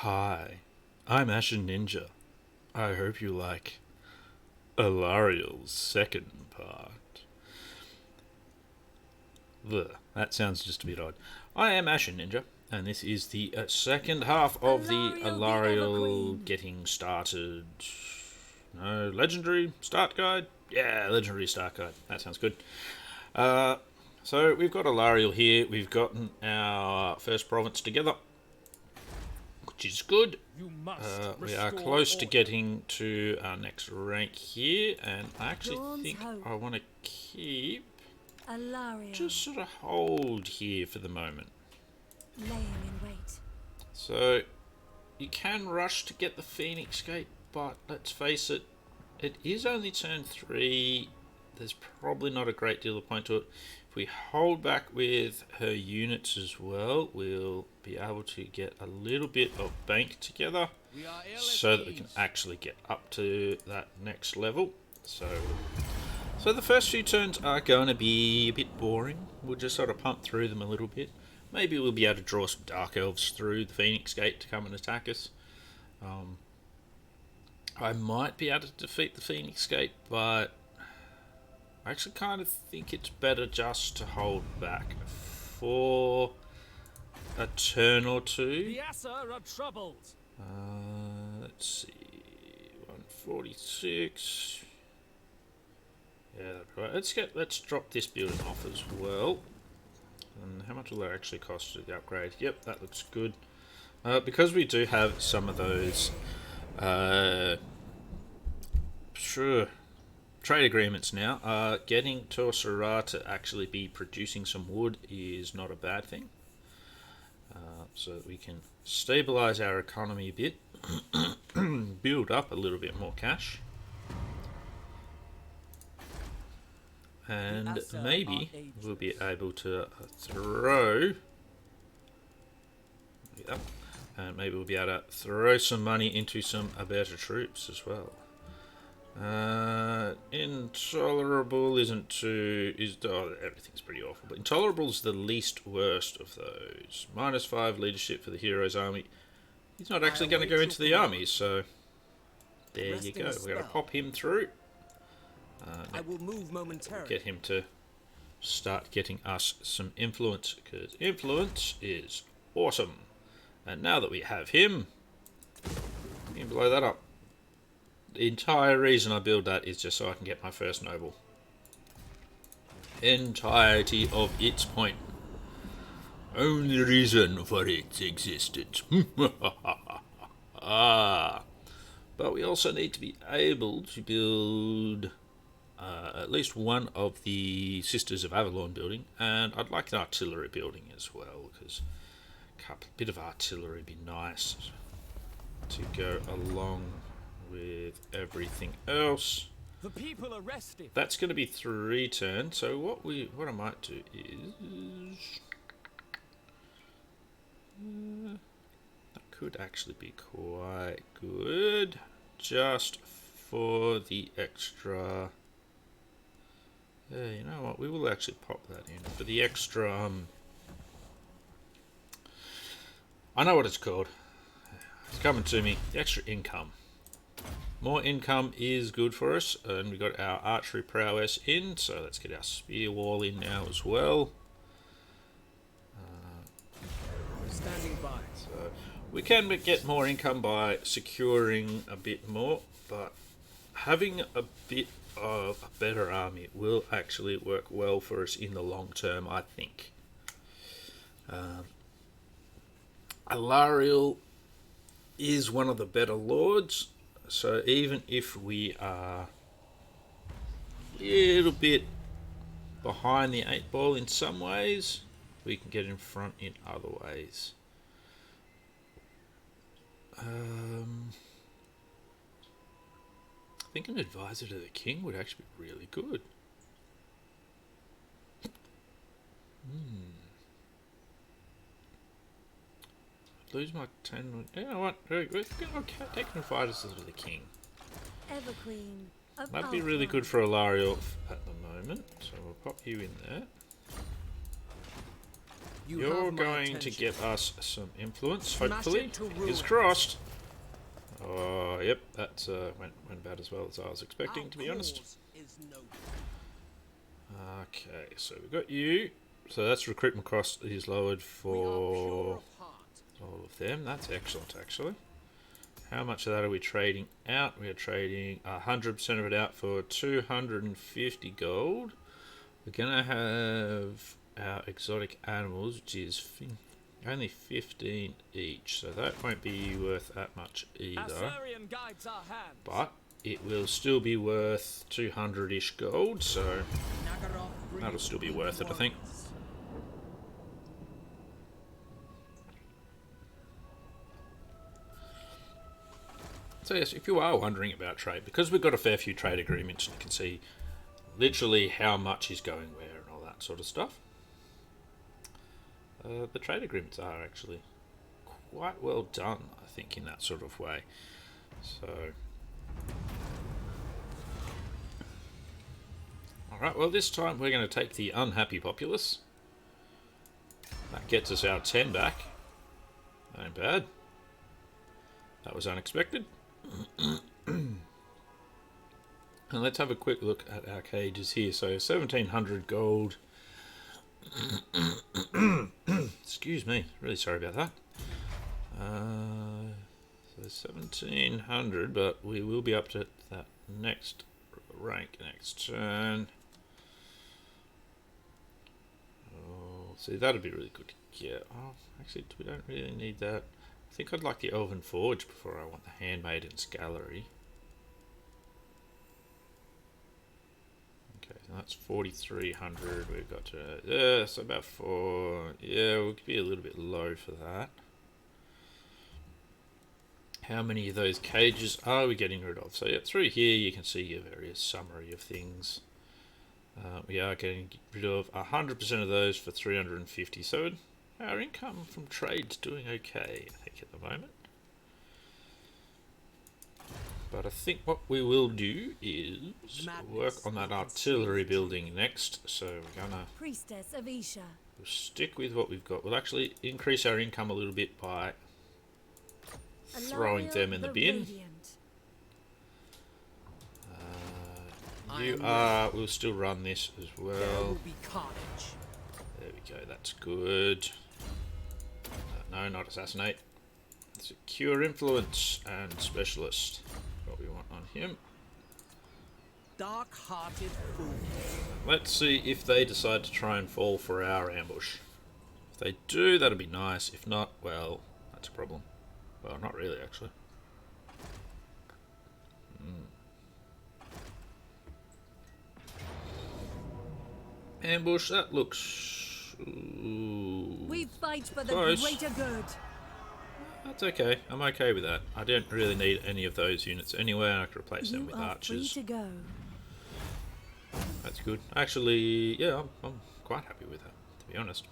Hi, I'm Ashen Ninja. I hope you like Alarielle's second part. That sounds just a bit odd. I am Ashen Ninja, and this is the second half of the Alarielle getting started. No, legendary start guide? Yeah, legendary start guide. That sounds good. So we've got Alarielle here. We've gotten our first province together, which is good. We are close to getting to our next rank here, and I actually think I want to keep just sort of hold here for the moment. Laying in wait. So you can rush to get the Phoenix Gate, but let's face it, it is only turn 3. There's probably not a great deal of point to it. If we hold back with her units as well, we'll be able to get a little bit of bank together so that we can actually get up to that next level. So the first few turns are going to be a bit boring. We'll just sort of pump through them a little bit. Maybe we'll be able to draw some Dark Elves through the Phoenix Gate to come and attack us. I might be able to defeat the Phoenix Gate, but I actually kind of think it's better just to hold back for a turn or two. The Assa are troubled. Let's see, 146. Yeah, right. Let's drop this building off as well. And how much will that actually cost to the upgrade? Yep, that looks good. Because we do have some of those trade agreements now, getting Torsara to actually be producing some wood is not a bad thing. So that we can stabilize our economy a bit, build up a little bit more cash, and maybe we'll be able to throw. Yep. And maybe we'll be able to throw some money into some better troops as well. Intolerable everything's pretty awful, but Intolerable is the least worst of those. -5 leadership for the hero's army. He's not actually going to go into the army, so there you go. We're going to pop him through. I will move momentarily. Get him to start getting us some influence, because influence is awesome. And now that we have him, you can blow that up. The entire reason I build that is just so I can get my first noble. Entirety of its point. Only reason for its existence. But we also need to be able to build at least one of the Sisters of Avalon building, and I'd like an artillery building as well, because a bit of artillery would be nice to go along with everything else. The people are restive. That's going to be 3 turns. So what I might do is that could actually be quite good, just for the extra. You know what? We will actually pop that in for the extra. I know what it's called. It's coming to me. The extra income. More income is good for us, and we got our archery prowess in, so let's get our spear wall in now as well. Standing by. So we can get more income by securing a bit more, but having a bit of a better army will actually work well for us in the long term, I think. Alarielle is one of the better lords. So even if we are a little bit behind the 8 ball in some ways, we can get in front in other ways. I think an advisor to the king would actually be really good. Lose my 10. You know what? We're taking advisors to the king. Everqueen. That'd be really good for Alarielle at the moment. So we'll pop you in there. You You're have my going to attention. give us some influence, Smash hopefully. it to Fingers ruins. crossed. Oh, yep, that went about as well as I was expecting, to be honest. Cause is noble. Okay, so we've got you. So that's recruitment cost is lowered We are for pure of heart. all of them. That's excellent, actually. How much of that are we trading out? We are trading 100% of it out for 250 gold. We're going to have our exotic animals, which is only 15 each. So that won't be worth that much either. Assyrian guides our hands. But it will still be worth 200-ish gold, so Nagaroth that'll still be worth it, I think. warriors. So yes, if you are wondering about trade, because we've got a fair few trade agreements, you can see literally how much is going where and all that sort of stuff. The trade agreements are actually quite well done, I think, in that sort of way. So, alright, well this time we're going to take the unhappy populace. That gets us our 10 back. That ain't bad. That was unexpected. And let's have a quick look at our cages here. So 1700 gold. Excuse me, really sorry about that. So 1700, but we will be up to that next rank next turn. Oh, see, that'd be really good to get. Oh, actually, we don't really need that. I think I'd like the Elven Forge before I want the Handmaiden's Gallery. Okay, so that's 4,300. We've got to, so about 4. Yeah, we could be a little bit low for that. How many of those cages are we getting rid of? So yeah, through here you can see your various summary of things. We are getting rid of 100% of those for 350. So our income from trade's doing okay, I think, at the moment. But I think what we will do is work on that artillery building next. So we're gonna Priestess of Isha. we'll stick with what we've got. We'll actually increase our income a little bit by throwing them in the bin. Radiant. We'll still run this as There well. will be carnage. There we go, that's good. No, not assassinate. Secure influence and specialist. What we want on him. Dark-hearted fool. Let's see if they decide to try and fall for our ambush. If they do, that'll be nice. If not, well, that's a problem. Well, not really, actually. Ambush, that looks... Ooh, We fight for the close. greater good. That's okay. I'm okay with that. I don't really need any of those units anyway. I could replace them You with are archers. free to go. That's good. Actually, yeah, I'm quite happy with that, to be honest.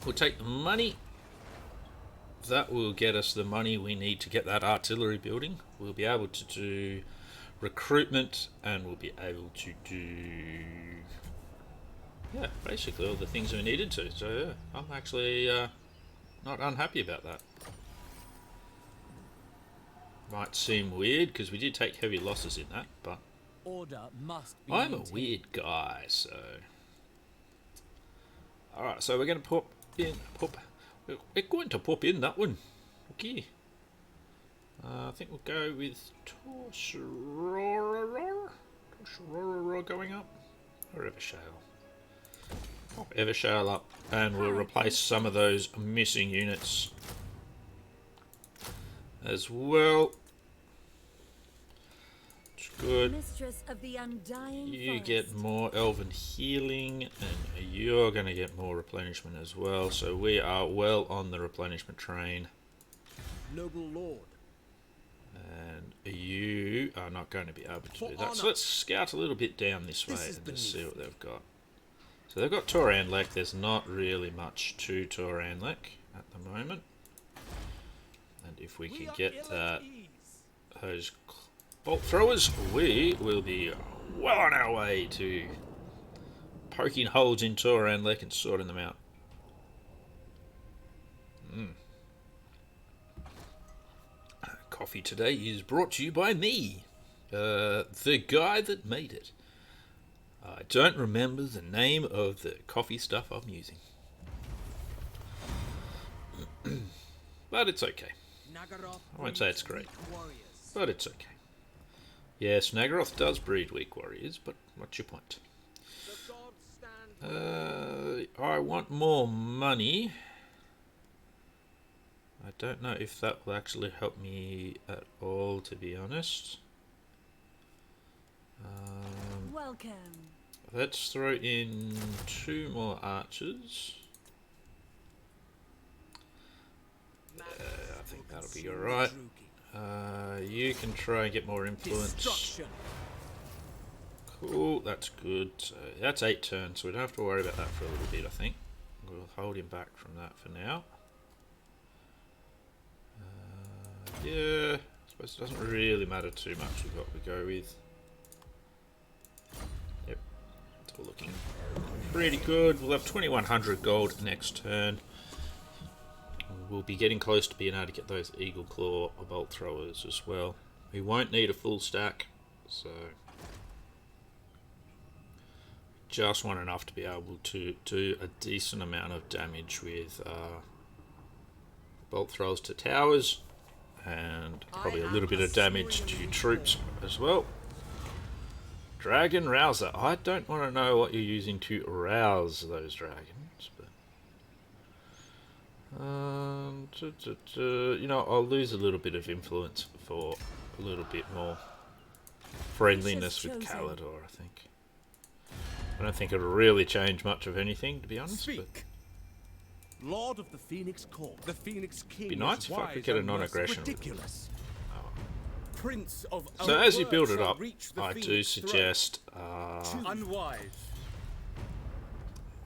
We'll take the money. That will get us the money we need to get that artillery building. We'll be able to do recruitment, and we'll be able to do... yeah, basically all the things we needed to. So yeah, I'm actually not unhappy about that. Might seem weird because we did take heavy losses in that, but Order must be I'm a maintained. weird guy, so... Alright, so we're going to we're going to pop in that one. Okay. I think we'll go with Torsorora going up. Or Evershale. Pop Evershale up, and we'll replace some of those missing units as well. It's good. Mistress of the undying You forest. get more elven healing, and you're going to get more replenishment as well. So we are well on the replenishment train. Noble lord. And you are not going to be able to For do that. So honor. let's scout a little bit down this way This is and just see beneath what they've got. So they've got Toranlek. There's not really much to Toranlek at the moment. And if we can are get ill that, at ease. those bolt throwers, we will be well on our way to poking holes in Toranlek and sorting them out. coffee today is brought to you by me, the guy that made it. I don't remember the name of the coffee stuff I'm using. But it's okay. I won't say it's great, but it's okay. Yes, Nagaroth does breed weak warriors, but what's your point? I want more money. I don't know if that will actually help me at all, to be honest. Welcome. Let's throw in 2 more archers. I think that'll be alright. You can try and get more influence. Cool, that's good. So that's 8 turns, so we don't have to worry about that for a little bit, I think. We'll hold him back from that for now. Yeah, I suppose it doesn't really matter too much with what we go with. Yep, it's all looking pretty good. We'll have 2100 gold next turn. We'll be getting close to being able to get those Eagle Claw or Bolt Throwers as well. We won't need a full stack, so just want enough to be able to do a decent amount of damage with Bolt Throws to towers, and probably a little bit of damage to troops as well. Dragon Rouser. I don't want to know what you're using to rouse those dragons, but you know, I'll lose a little bit of influence for a little bit more friendliness with Calador, I think. I don't think it'll really change much of anything, to be honest. Speak. Lord of the Phoenix Court, the Phoenix King. Be nice if I could get a non-aggression. Ridiculous. Prince of So as you build it up, I do suggest unwise.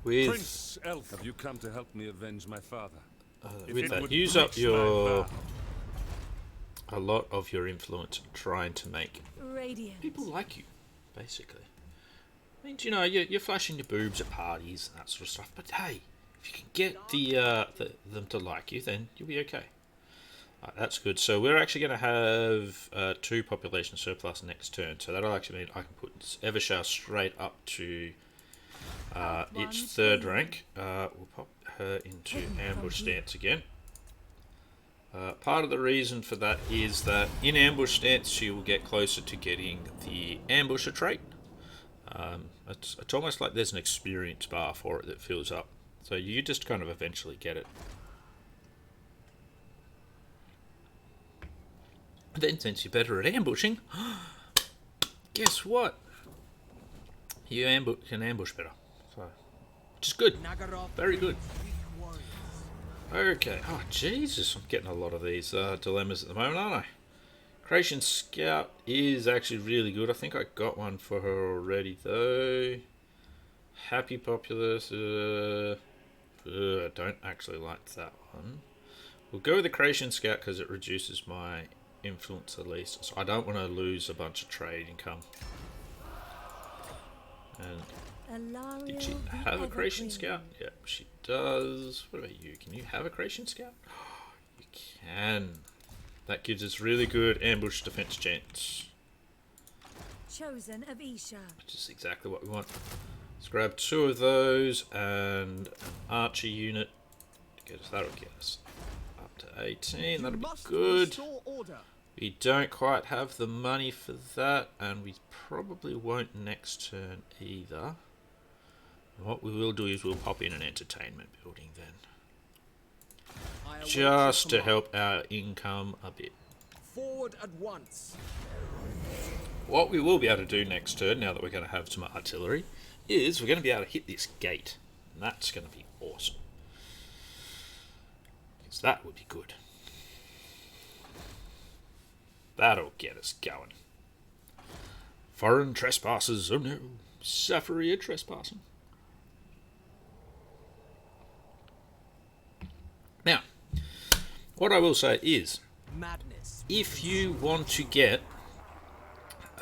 with Prince Elf, have you come to help me avenge my father? with that, use up a lot of your influence trying to make Radiant. people like you, basically. Means, you know, you're flashing your boobs at parties and that sort of stuff, but hey, if you can get them to like you, then you'll be okay. That's good. So we're actually going to have 2 population surplus next turn, so that'll actually mean I can put Evershire straight up to its 3rd rank. We'll pop her into ambush stance again. Part of the reason for that is that in ambush stance she will get closer to getting the ambusher trait. It's almost like there's an experience bar for it that fills up, so you just kind of eventually get it. Then, since you're better at ambushing, guess what? You can ambush better, so which is good, very good. Okay, oh Jesus, I'm getting a lot of these dilemmas at the moment, aren't I? Creation Scout is actually really good. I think I got one for her already though. Happy Populace, I don't actually like that one. We'll go with the Creation Scout because it reduces my influence at least, so I don't want to lose a bunch of trade income. And Alarielle did she the have a Creation Evergreen. Scout? Yep, she does. What about you? Can you have a Creation Scout? You can. That gives us really good ambush defense chance, Chosen of Isha. which is exactly what we want. Let's grab 2 of those and an archer unit. That'll get us up to 18. That'll be good. We don't quite have the money for that, and we probably won't next turn either. And what we will do is we'll pop in an entertainment building then, just to help our income a bit. Forward at once. What we will be able to do next turn, now that we're going to have some artillery, is we're going to be able to hit this gate. And that's going to be awesome, because that would be good. That'll get us going. Foreign trespassers, oh no. Safaria trespassing. Now, what I will say is, Madness. if you want to get,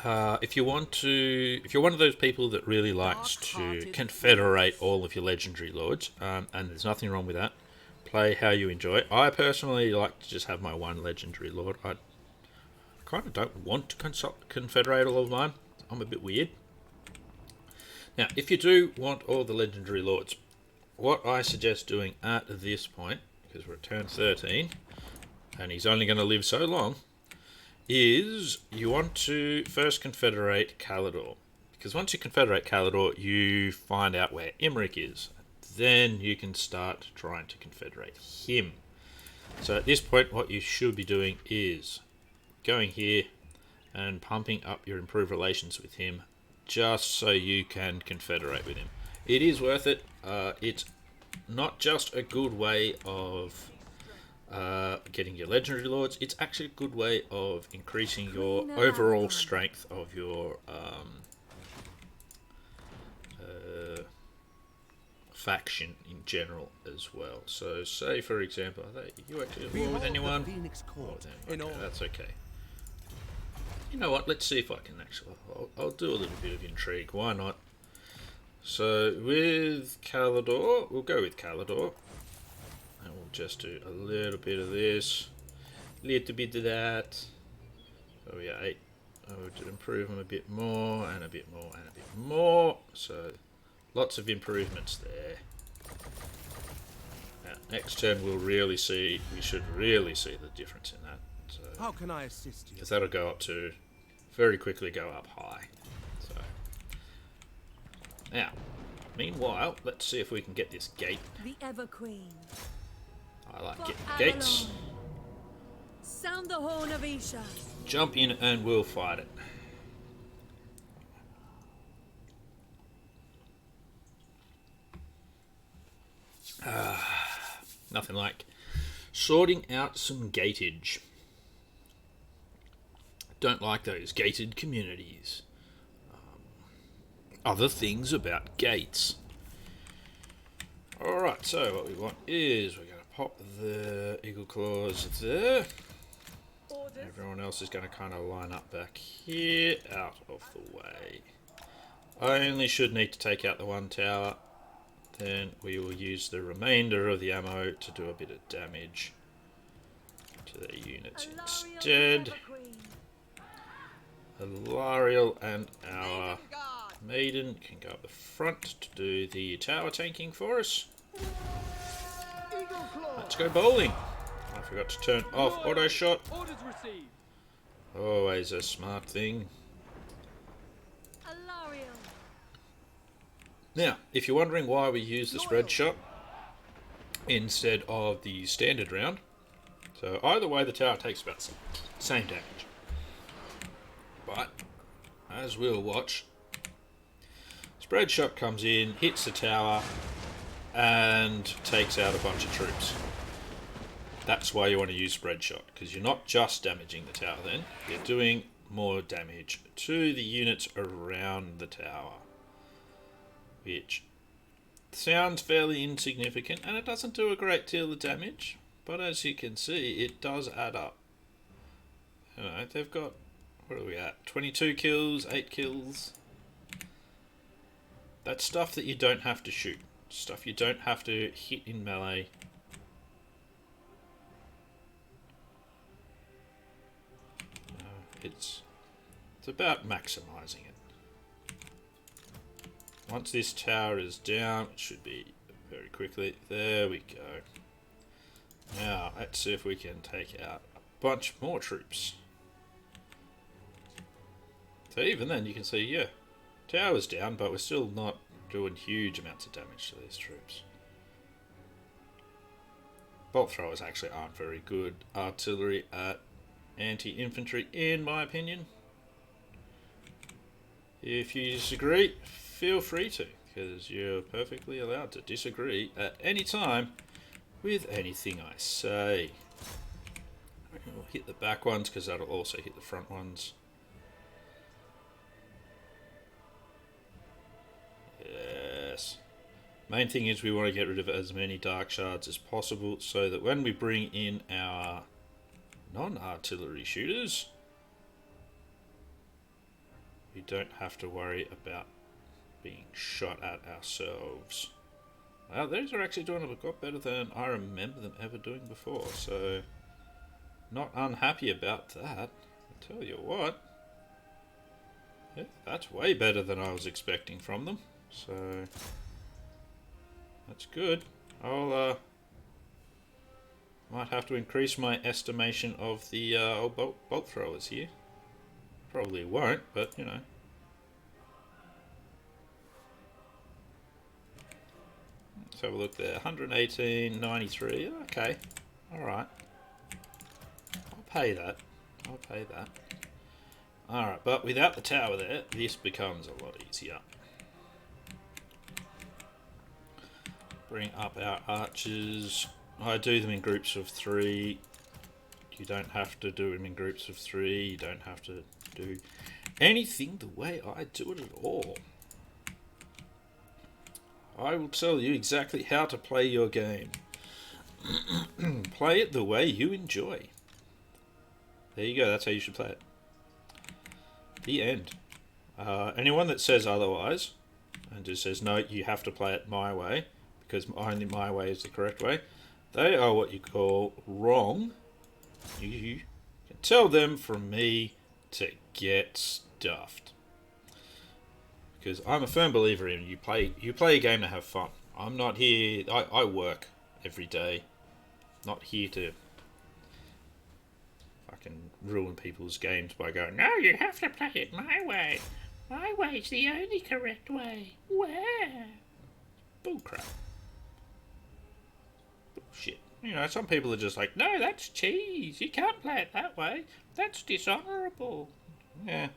if you're one of those people that really likes to confederate all of your legendary lords, and there's nothing wrong with that, play how you enjoy. I personally like to just have my one legendary lord. kind of don't want to confederate all of mine. I'm a bit weird. Now, if you do want all the legendary lords, what I suggest doing at this point, because we're at turn 13, and he's only going to live so long, is you want to first confederate Calador. Because once you confederate Calador, you find out where Imric is. Then you can start trying to confederate him. So at this point, what you should be doing is going here and pumping up your improved relations with him, just so you can confederate with him. It is worth it. It's not just a good way of getting your legendary lords, it's actually a good way of increasing your overall strength of your faction in general as well. So say for example, are you actually at war with anyone? Phoenix Court. Okay, that's okay. You know what, let's see if I can actually, I'll do a little bit of intrigue, why not? So with Calador, we'll go with Calador. And we'll just do a little bit of this, little bit of that. So we are 8. I would improve them a bit more, and a bit more, and a bit more. So lots of improvements there. Now, next turn we should really see the difference in that. So, How can I assist you? because that'll go up to, very quickly go up high. So now, meanwhile, let's see if we can get this gate. The Ever Queen. I like For getting gates. Avalon. Sound the horn of Isha. Jump in and we'll fight it. Nothing like sorting out some gatage. Don't like those gated communities. Other things about gates. Alright, so what we want is we're going to pop the eagle claws there. Everyone else is going to kind of line up back here, out of the way. I only should need to take out the one tower. Then we will use the remainder of the ammo to do a bit of damage to their units instead. Alarielle and our maiden can go up the front to do the tower tanking for us. Let's go bowling. I forgot to turn off auto shot. Orders received. Always a smart thing. Alarielle. Now, if you're wondering why we use the spread shot instead of the standard round, so either way the tower takes about the same damage. But, as we'll watch, spread shot comes in, hits the tower, and takes out a bunch of troops. That's why you want to use spread shot, because you're not just damaging the tower then, you're doing more damage to the units around the tower. Which sounds fairly insignificant, and it doesn't do a great deal of damage, but as you can see, it does add up. You know, they've got, what are we at? 22 kills, 8 kills. That's stuff that you don't have to shoot. Stuff you don't have to hit in melee. It's about maximising it. Once this tower is down, it should be very quickly. There we go. Now, let's see if we can take out a bunch more troops. So even then, you can see, yeah, tower's down, but we're still not doing huge amounts of damage to these troops. Bolt throwers actually aren't very good artillery at anti-infantry, in my opinion. If you disagree, feel free to, because you're perfectly allowed to disagree at any time with anything I say. We'll hit the back ones because that'll also hit the front ones. Yes. Main thing is we want to get rid of as many dark shards as possible so that when we bring in our non-artillery shooters, we don't have to worry about being shot at ourselves. Wow, these are actually doing a lot better than I remember them ever doing before, so not unhappy about that. Tell you what. Yeah, that's way better than I was expecting from them. So that's good. I'll might have to increase my estimation of the old bolt throwers here. Probably won't, but you know. Let's have a look there. 118.93. Okay. Alright. I'll pay that. I'll pay that. Alright, but without the tower there, this becomes a lot easier. Bring up our archers. I do them in groups of 3. You don't have to do them in groups of 3. You don't have to do anything the way I do it at all. I will tell you exactly how to play your game. Play it the way you enjoy. There you go, that's how you should play it. The end. Anyone that says otherwise, and just says, no, you have to play it my way, because only my way is the correct way, they are what you call wrong. You can tell them from me to get stuffed. Because I'm a firm believer in you play a game to have fun. I'm not here, I work every day. Not here to fucking ruin people's games by going, no, you have to play it my way. My way's the only correct way. Where? Bullcrap. Bullshit. You know, some people are just like, no, that's cheese. You can't play it that way. That's dishonourable. Yeah.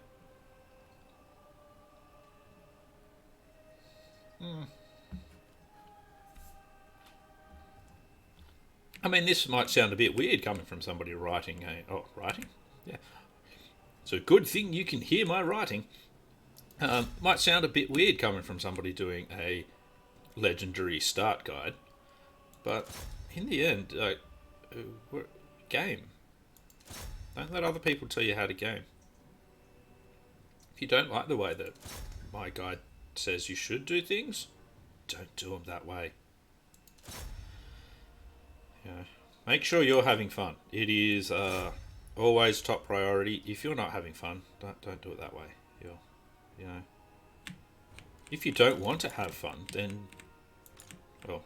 I mean, this might sound a bit weird coming from somebody writing writing? Yeah. It's a good thing you can hear my writing. Might sound a bit weird coming from somebody doing a legendary start guide. But in the end, game. Don't let other people tell you how to game. If you don't like the way that my guide says you should do things, don't do them that way. You know, make sure you're having fun. It is always top priority. If you're not having fun, don't do it that way. You know, if you don't want to have fun, then, well,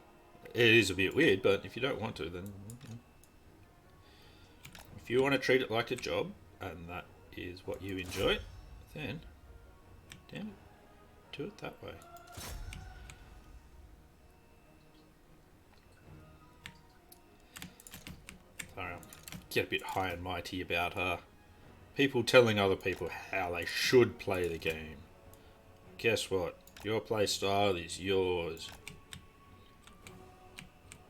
it is a bit weird. But if you don't want to, then you know, if you want to treat it like a job, and that is what you enjoy, then damn it, do it that way. Sorry, I'll get a bit high and mighty about people telling other people how they should play the game. Guess what? Your play style is yours.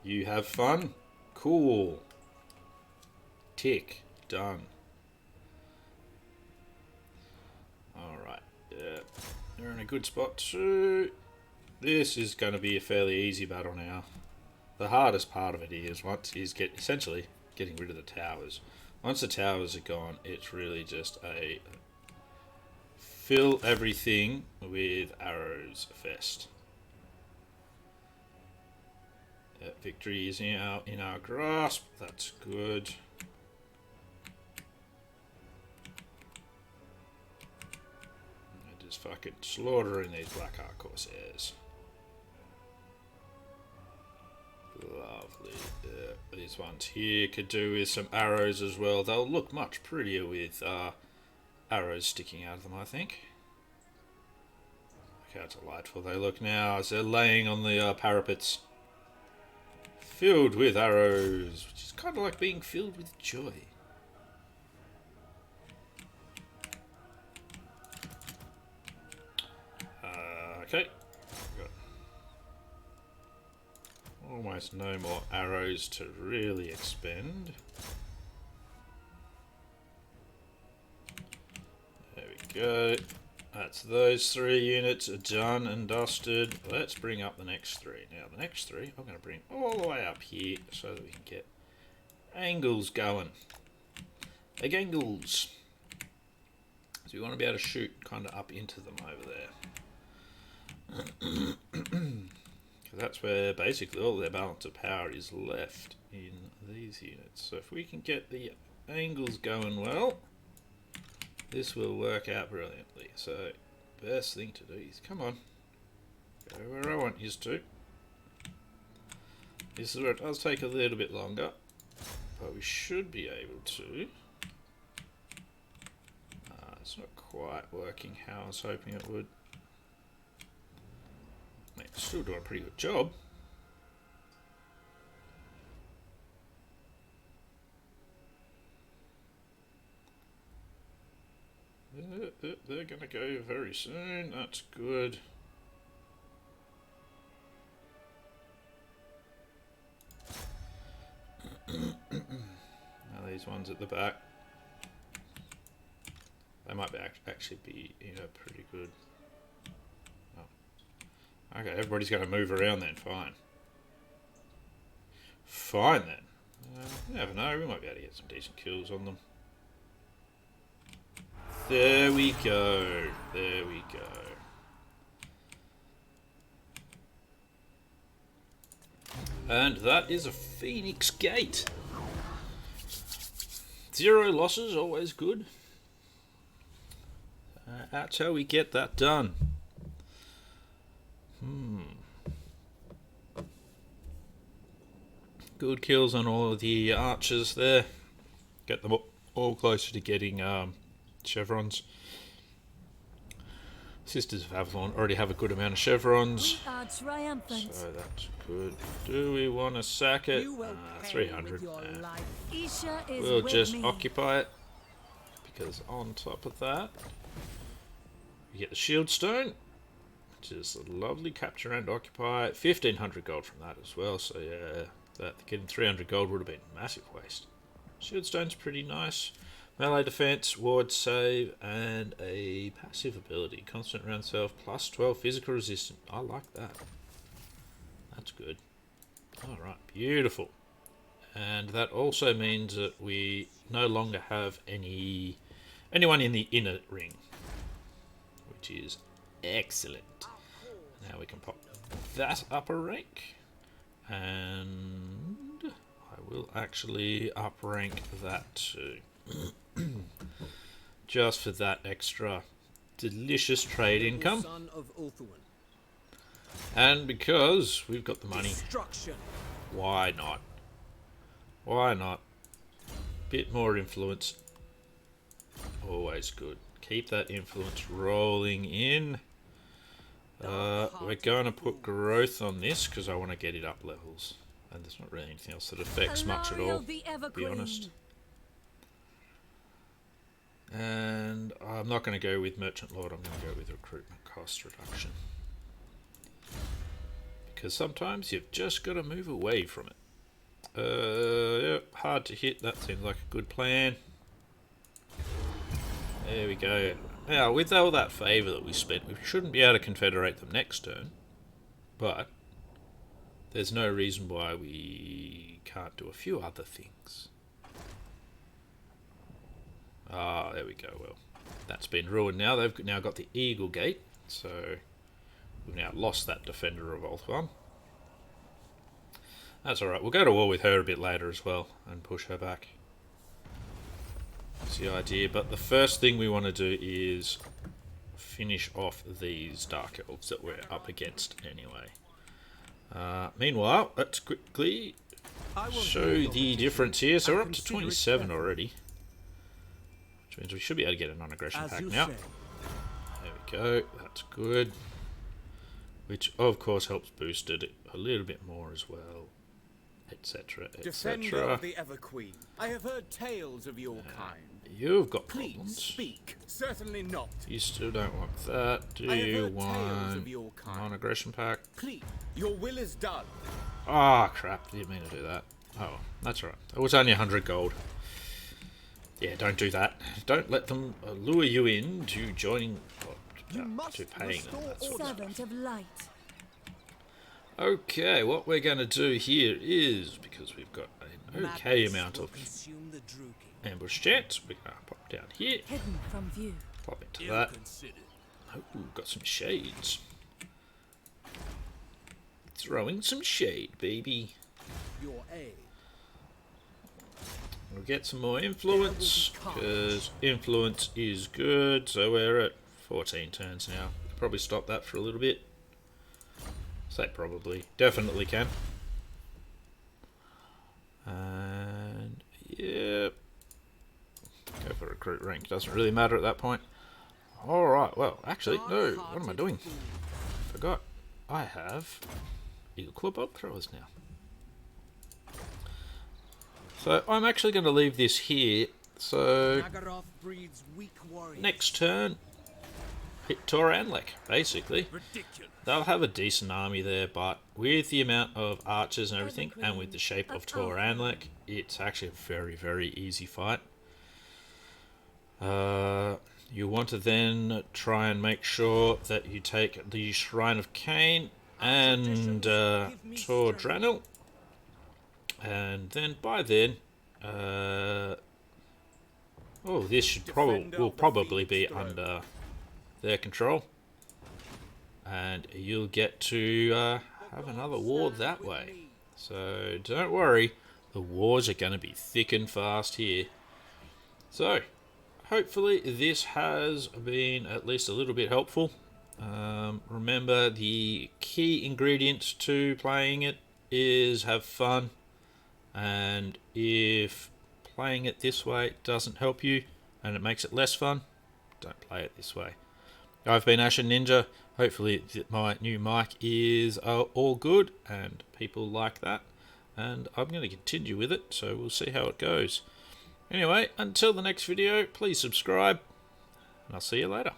You have fun? Cool. Tick. Done. Alright. Yeah. They're in a good spot too. This is going to be a fairly easy battle now. The hardest part of it is essentially getting rid of the towers. Once the towers are gone, it's really just a fill everything with arrows fest. Victory is in our grasp. That's good. Just fucking slaughtering these Black Heart Corsairs. Lovely. These ones here could do with some arrows as well. They'll look much prettier with arrows sticking out of them, I think. Look how delightful they look now as they're laying on the parapets. Filled with arrows, which is kind of like being filled with joy. Okay. Got almost no more arrows to really expend. There we go. That's those 3 units are done and dusted. Let's bring up the next 3. Now the next 3 I'm going to bring all the way up here so that we can get angles going. Big angles. So we want to be able to shoot kind of up into them over there. That's where basically all their balance of power is left in these units. So if we can get the angles going well, This will work out brilliantly. So, best thing to do is, come on, go where I want you to. This is where it does take a little bit longer, but we should be able to. It's not quite working how I was hoping it would. I mean, still doing a pretty good job. They're going to go very soon. That's good. Now these ones at the back. They might be actually be, pretty good. Oh. Okay, everybody's going to move around then. Fine. Fine then. You never know. We might be able to get some decent kills on them. There we go. There we go. And that is a Phoenix Gate. 0 losses, always good. That's how we get that done. Good kills on all of the archers there. Get them all closer to getting chevrons. Sisters of Avalon already have a good amount of chevrons. We are triumphant. So that's good. Do we want to sack it? 300. Isha is We'll with just me. occupy it. Because on top of that, we get the shield stone, which is a lovely capture and occupy. 1500 gold from that as well. So yeah, getting 300 gold would have been a massive waste. Shield stone's pretty nice. Melee defense, ward save, and a passive ability. Constant round self, plus 12 physical resistance. I like that. That's good. Alright, beautiful. And that also means that we no longer have anyone in the inner ring, which is excellent. Now we can pop that up a rank. And I will actually up rank that too. Just for that extra delicious trade income. Son of Ulthuan. And because we've got the money, Destruction. why not? Why not? Bit more influence. Always good. Keep that influence rolling in. We're going to put growth on this because I want to get it up levels. And there's not really anything else that affects much at all, to be honest. And I'm not going to go with Merchant Lord, I'm going to go with recruitment cost reduction. Because sometimes you've just got to move away from it. Yeah, hard to hit, that seems like a good plan. There we go. Now, with all that favour that we spent, we shouldn't be able to confederate them next turn. But there's no reason why we can't do a few other things. Ah, there we go. Well, that's been ruined now. They've now got the Eagle Gate, so we've now lost that Defender of Ulthuan. That's alright. We'll go to war with her a bit later as well and push her back. That's the idea. But the first thing we want to do is finish off these Dark Elves that we're up against anyway. Meanwhile, let's quickly show the difference here. So we're up to 27 already. Which means we should be able to get a non-aggression pack now. There we go, that's good. Which of course helps boost it a little bit more as well. Etc, Defender etc. of the Everqueen. I have heard tales of your kind. You've got Please problems. speak. Certainly not. You still don't want that. Do I have you heard tales of want your kind. non-aggression pack? Please. Your will is done. Ah, crap, didn't mean to do that. Oh, that's alright. It was only 100 gold. Yeah, don't do that. Don't let them lure you in to joining, to paying them. That sort of Servant of light. Okay, what we're going to do here is, because we've got an okay amount of Consume the Druid. ambush chance, we're going to pop down here, Hidden from view. pop into that. Oh, got some shades. Throwing some shade, baby. Your aid. We'll get some more influence, because influence is good. So we're at 14 turns now. Probably stop that for a little bit. Say probably. Definitely can. And yeah, go for recruit rank. Doesn't really matter at that point. Alright, well, actually, no. What am I doing? Forgot. I have Eagle Claw Bolt Throwers now. So I'm actually going to leave this here. So Nagaroth breeds weak warriors. next turn, hit Toranlek, basically. Ridiculous. They'll have a decent army there, but with the amount of archers and everything, and with the shape of Toranlek, it's actually a very, very easy fight. You want to then try and make sure that you take the Shrine of Cain and Tordranil. And then by then, this should will probably be under their control, and you'll get to have another war that way. So don't worry, the wars are going to be thick and fast here. So hopefully this has been at least a little bit helpful. Remember, the key ingredient to playing it is have fun. And if playing it this way doesn't help you and it makes it less fun, don't play it this way. I've been Ashen Ninja. Hopefully my new mic is all good and people like that. And I'm going to continue with it, so we'll see how it goes. Anyway, until the next video, please subscribe, and I'll see you later.